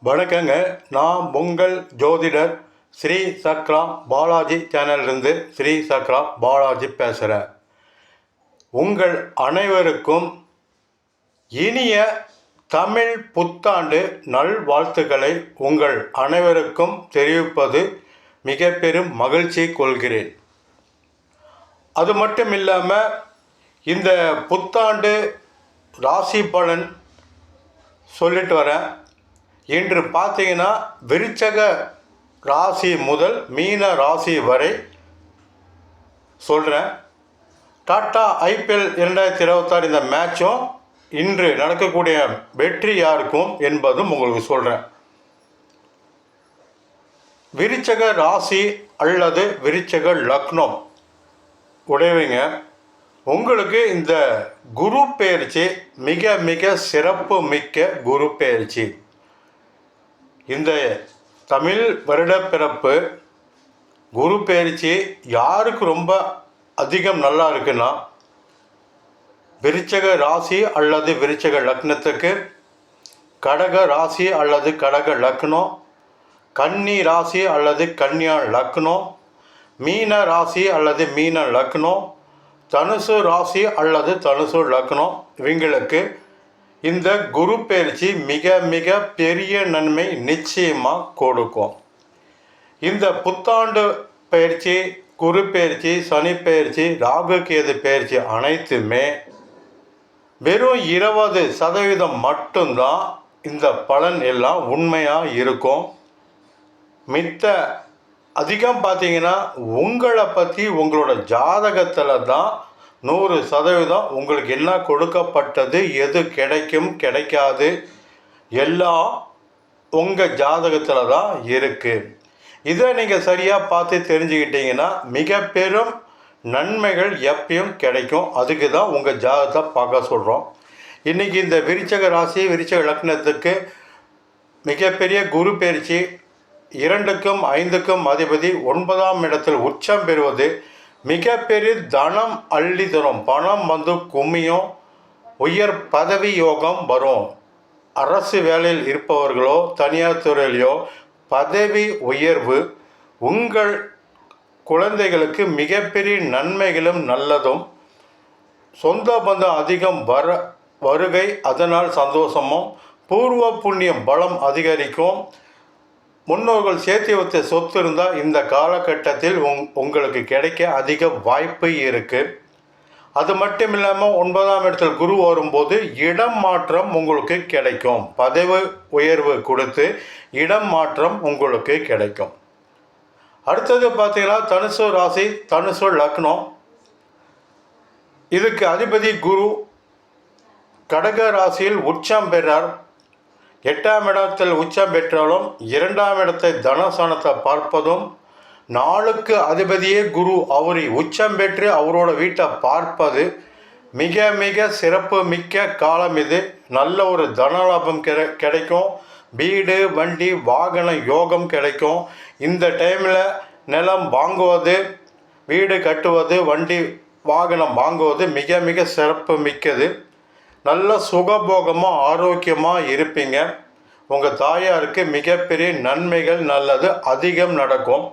வணக்கங்க. நான் உங்கள் ஜோதிடர் ஸ்ரீ சக்ரா பாலாஜி சேனலிருந்து ஸ்ரீ சக்ரா பாலாஜி பேசுகிறேன். உங்கள் அனைவருக்கும் இனிய தமிழ் புத்தாண்டு நல்வாழ்த்துக்களை உங்கள் அனைவருக்கும் தெரிவிப்பது மிக பெரும் மகிழ்ச்சி கொள்கிறேன். அது மட்டும் இல்லாமல் இந்த புத்தாண்டு ராசி பலன் சொல்லிட்டு வரேன். இன்று பார்த்தீங்கன்னா விருச்சக ராசி முதல் மீன ராசி வரை சொல்கிறேன். டாட்டா ஐபிஎல் 2026 இந்த மேட்சும் இன்று நடக்கக்கூடிய வெற்றி யாருக்கும் என்பதும் உங்களுக்கு சொல்கிறேன். விருச்சக ராசி அல்லது விருச்சக லக்னம் உடையவங்க உங்களுக்கு இந்த குரு பெயர்ச்சி மிக மிக சிறப்பு மிக்க குரு பெயர்ச்சி. இந்த தமிழ் வருடப்பிறப்பு குரு பெயர்ச்சி யாருக்கு ரொம்ப அதிகம் நல்லா இருக்குன்னா, விருச்சக ராசி அல்லது விருச்சக லக்னத்துக்கு, கடக ராசி அல்லது கடக லக்னம், கன்னி ராசி அல்லது கன்னியா லக்னம், மீன ராசி அல்லது மீன லக்னம், தனுசு ராசி அல்லது தனுசு லக்னம் இவங்களுக்கு இந்த குரு பெயர்ச்சி மிக மிக பெரிய நன்மை நிச்சயமாக கொடுக்கும். இந்த புத்தாண்டு பயிற்சி, குரு பெயர்ச்சி, சனி பெயர்ச்சி, ராகு கேது பெயர்ச்சி அனைத்துமே வெறும் 20% மட்டும்தான் இந்த பலன் எல்லாம் உண்மையாக இருக்கும். மித்த அதிகம் பார்த்தீங்கன்னா உங்களை பற்றி உங்களோட ஜாதகத்தில் தான் 100% உங்களுக்கு என்ன கொடுக்கப்பட்டது, எது கிடைக்கும் கிடைக்காது எல்லாம் உங்கள் ஜாதகத்தில் தான் இருக்குது. இதை நீங்கள் சரியாக பார்த்து தெரிஞ்சுக்கிட்டீங்கன்னா மிக பெரும் நன்மைகள் எப்பயும் கிடைக்கும். அதுக்கு தான் உங்கள் ஜாதகத்தை பார்க்க சொல்கிறோம். இன்றைக்கி இந்த விருச்சக ராசி விருச்சக லக்னத்துக்கு மிகப்பெரிய குரு பயிற்சி 2க்கும் 5க்கும் அதிபதி 9ஆம் இடத்தில் உச்சம் பெறுவது மிகப்பெரிய தனம் அள்ளி தரும். பணம் வந்து கும்மியும், உயர் பதவி யோகம் வரும். அரசு வேலையில் இருப்பவர்களோ தனியார் துறையிலையோ பதவி உயர்வு, உங்கள் குழந்தைகளுக்கு மிகப்பெரிய நன்மைகளும் நல்லதும், சொந்த பந்தம் அதிகம் வருகை, அதனால் சந்தோஷமும், பூர்வ புண்ணியம் பலம் அதிகரிக்கும். முன்னோர்கள் சேர்த்து வைத்த சொத்து இருந்தால் இந்த காலகட்டத்தில் உங்களுக்கு கிடைக்க அதிக வாய்ப்பு இருக்குது. அது மட்டும் இல்லாமல் 9ஆம் இடத்தில் குரு வரும்போது இடம் மாற்றம் உங்களுக்கு கிடைக்கும். பதவி உயர்வு கொடுத்து இடம் மாற்றம் உங்களுக்கு கிடைக்கும். அடுத்தது பார்த்தீங்கன்னா தனுசு ராசி தனுசு லக்னம். இதுக்கு அதிபதி குரு கடக ராசியில் உச்சம் பெறார். 8ஆம் இடத்தில் உச்சம் பெற்றாலும் 2ஆம் இடத்தை தனஸ்தானத்தை பார்ப்பதும், 4க்கு அதிபதியே குரு அவரை உச்சம் பெற்று அவரோட வீட்டை பார்ப்பது மிக மிக சிறப்பு மிக்க காலம். இது நல்ல ஒரு தனலாபம் கிடைக்கும். வீடு வண்டி வாகன யோகம் கிடைக்கும். இந்த டைமில் நிலம் வாங்குவது, வீடு கட்டுவது, வண்டி வாகனம் வாங்குவது மிக மிக சிறப்பு மிக்கது. நல்ல சுகபோகமாக ஆரோக்கியமாக இருப்பீங்க. உங்கள் தாயாருக்கு மிகப்பெரிய நன்மைகள் நல்லது அதிகம் நடக்கும்.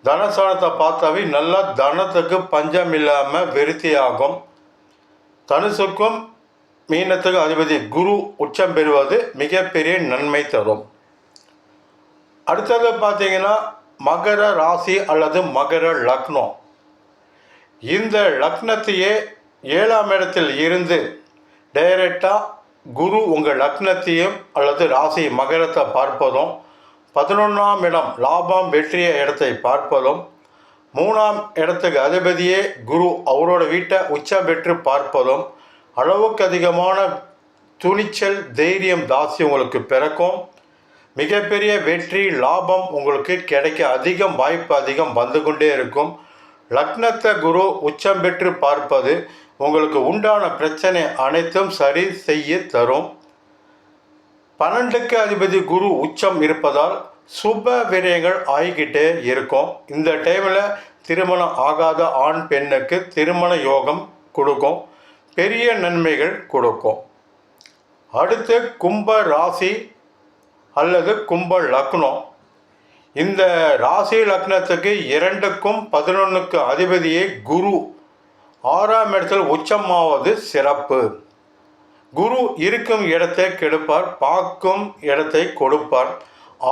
தனஸ்தானத்தை பார்த்தாவே நல்லா தனத்துக்கு பஞ்சம் இல்லாமல் விருத்தி ஆகும். தனுசுக்கும் மீனத்துக்கும் அதிபதி குரு உச்சம் பெறுவது மிகப்பெரிய நன்மை தரும். அடுத்தது பார்த்தீங்கன்னா மகர ராசி அல்லது மகர லக்னம். இந்த லக்னத்தையே 7ஆம் இடத்தில் இருந்து டைரெக்டாக குரு உங்கள் லக்னத்தையும் அல்லது ராசி மகரத்தை பார்ப்பதும், 11ஆம் இடம் லாபம் வெற்றிய இடத்தை பார்ப்பதும், 3ஆம் இடத்துக்கு அதிபதியே குரு அவரோட வீட்டை உச்சம் பெற்று பார்ப்பதும் அளவுக்கு அதிகமான துணிச்சல் தைரியம் தாசி உங்களுக்கு பிறக்கும். மிகப்பெரிய வெற்றி லாபம் உங்களுக்கு கிடைக்க அதிகம் வாய்ப்பு அதிகம் வந்து கொண்டே இருக்கும். லக்னத்தை குரு உச்சம் பெற்று பார்ப்பது உங்களுக்கு உண்டான பிரச்சனை அனைத்தும் சரி செய்ய தரும். 12க்கு அதிபதி குரு உச்சம் இருப்பதால் சுப விரயங்கள் ஆகிக்கிட்டே இருக்கும். இந்த டைமில் திருமணம் ஆகாத ஆண் பெண்ணுக்கு திருமண யோகம் கொடுக்கும். பெரிய நன்மைகள் கொடுக்கும். அடுத்து கும்ப ராசி அல்லது கும்ப லக்னம். இந்த ராசி லக்னத்துக்கு 2க்கும் 11க்கு அதிபதியே குரு 6ஆம் இடத்தில் உச்சமாவது சிறப்பு. குரு இருக்கும் இடத்தை கெடுப்பார், பார்க்கும் இடத்தை கொடுப்பார்.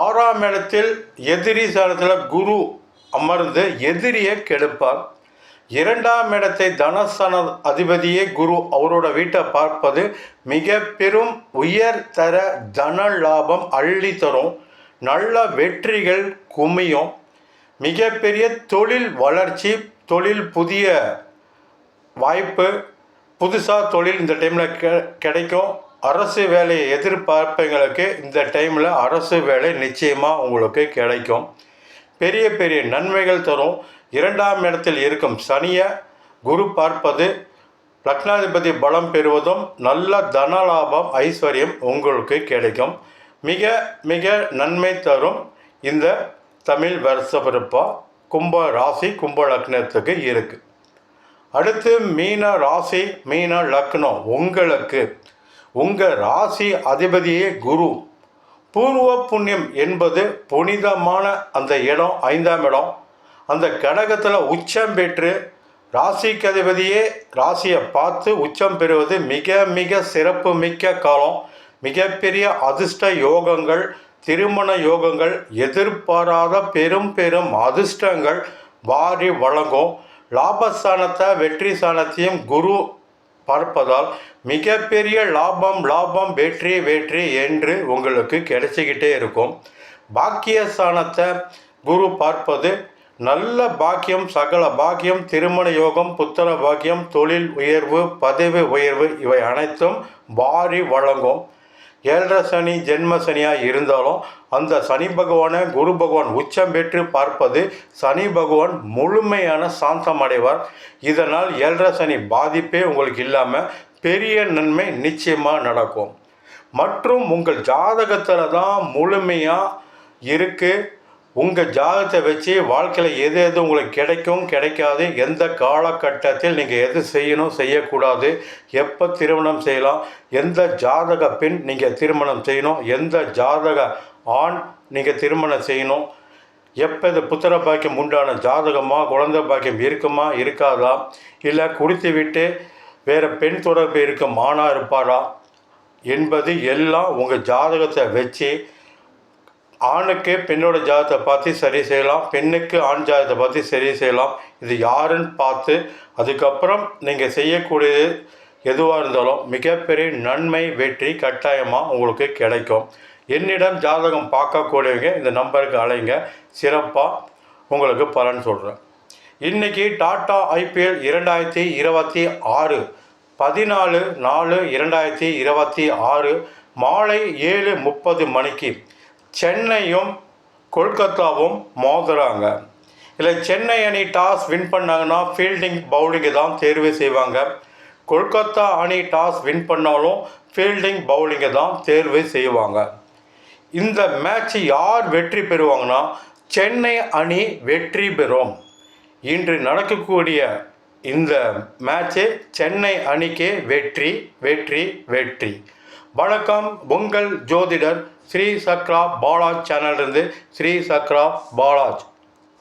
6ஆம் இடத்தில் எதிரி ஸ்தானத்தில் குரு அமர்ந்து எதிரியை கெடுப்பார். 2ஆம் இடத்தை தனஸ்தான அதிபதியே குரு அவரோட வீட்டை பார்ப்பது மிக பெரும் உயர்தர தன லாபம் அள்ளி தரும். நல்ல வெற்றிகள் குமியும். மிகப்பெரிய தொழில் வளர்ச்சி, தொழில் புதிய வாய்ப்பு, புதுசாக தொழில் இந்த டைமில் கிடைக்கும். அரசு வேலையை எதிர்பார்ப்பவங்களுக்கு இந்த டைமில் அரசு வேலை நிச்சயமாக உங்களுக்கு கிடைக்கும். பெரிய பெரிய நன்மைகள் தரும். 2ஆம் இடத்தில் இருக்கும் சனியை குரு பார்ப்பது லக்னாதிபதி பலம் பெறுவதும் நல்ல தனலாபம் ஐஸ்வர்யம் உங்களுக்கு கிடைக்கும். மிக மிக நன்மை தரும் இந்த தமிழ் வருஷப்பிறப்பா கும்ப ராசி கும்ப லக்னத்துக்கு இருக்குது. அடுத்து மீன ராசி மீன லக்னம். உங்களுக்கு உங்கள் ராசி அதிபதியே குரு. பூர்வ புண்ணியம் என்பது புனிதமான அந்த இடம் 5ஆம் இடம். அந்த கடகத்தில் உச்சம் பெற்று ராசிக்கு அதிபதியே ராசியை பார்த்து உச்சம் பெறுவது மிக மிக சிறப்பு மிக்க காலம். மிகப்பெரிய அதிர்ஷ்ட யோகங்கள், திருமண யோகங்கள், எதிர்பாராத பெரும் பெரும் அதிர்ஷ்டங்கள் வாரி வழங்கும். லாபஸ்தானத்தை வெற்றி ஸ்தானத்தையும் குரு பார்ப்பதால் மிகப்பெரிய லாபம் லாபம் வெற்றி வெற்றி என்று உங்களுக்கு கிடைச்சிக்கிட்டே இருக்கும். பாக்கியஸ்தானத்தை குரு பார்ப்பது நல்ல பாக்கியம், சகல பாக்கியம், திருமண யோகம், புத்திர பாக்கியம், தொழில் உயர்வு, பதவி உயர்வு இவை அனைத்தும் வாரி வழங்கும். 7.5 சனி ஜென்ம சனியாக இருந்தாலும் அந்த சனி பகவானை குரு பகவான் உச்சம் பெற்று பார்ப்பது சனி பகவான் முழுமையான சாந்தம் அடைவார். இதனால் 7.5 சனி பாதிப்பே உங்களுக்கு இல்லாமல் பெரிய நன்மை நிச்சயமாக நடக்கும். மற்றும் உங்கள் ஜாதகத்தில் தான் முழுமையாக இருக்குது. உங்கள் ஜாதகத்தை வச்சு வாழ்க்கையில் எது எது உங்களுக்கு கிடைக்கும் கிடைக்காது, எந்த காலகட்டத்தில் நீங்கள் எது செய்யணும் செய்யக்கூடாது, எப்போ திருமணம் செய்யலாம், எந்த ஜாதக பெண் நீங்கள் திருமணம் செய்யணும், எந்த ஜாதக ஆண் நீங்கள் திருமணம் செய்யணும், எப்போ இது புத்திர பாக்கியம் உண்டான ஜாதகமாக குழந்தை பாக்கியம் இருக்குமா இருக்காதா, இல்லை குடித்து விட்டு வேறு பெண் தொடர்பு இருக்கும் ஆணாக இருப்பாரா என்பது எல்லாம் உங்கள் ஜாதகத்தை வச்சு ஆணுக்கு பெண்ணோட ஜாதகத்தை பார்த்து சரி செய்யலாம், பெண்ணுக்கு ஆண் ஜாதகத்தை பார்த்து சரி செய்யலாம். இது யாருன்னு பார்த்து அதுக்கப்புறம் நீங்கள் செய்யக்கூடியது எதுவாக இருந்தாலும் மிகப்பெரிய நன்மை வெற்றி கட்டாயமாக உங்களுக்கு கிடைக்கும். என்னிடம் ஜாதகம் பார்க்கக்கூடியவங்க இந்த நம்பருக்கு அழைங்க, சிறப்பாக உங்களுக்கு பலன் சொல்கிறேன். இன்றைக்கி டாடா ஐபிஎல் 2026 14/4/2026 மாலை 7:30 மணிக்கு சென்னையும் கொல்கத்தாவும் மோதுறாங்க. இல்லை சென்னை அணி டாஸ் வின் பண்ணாங்கன்னா ஃபீல்டிங் பவுலிங்கை தான் தேர்வு செய்வாங்க. கொல்கத்தா அணி டாஸ் வின் பண்ணாலும் ஃபீல்டிங் பவுலிங்கை தான் தேர்வு செய்வாங்க. இந்த மேட்ச் யார் வெற்றி பெறுவாங்கன்னா சென்னை அணி வெற்றி பெறும். இன்று நடக்கக்கூடிய இந்த மேட்ச்சு சென்னை அணிக்கே வெற்றி வெற்றி வெற்றி. வணக்கம், உங்கள் ஜோதிடர் ஸ்ரீ சக்ரா பாலாஜ் சேனலிருந்து ஸ்ரீ சக்ரா பாலாஜ்.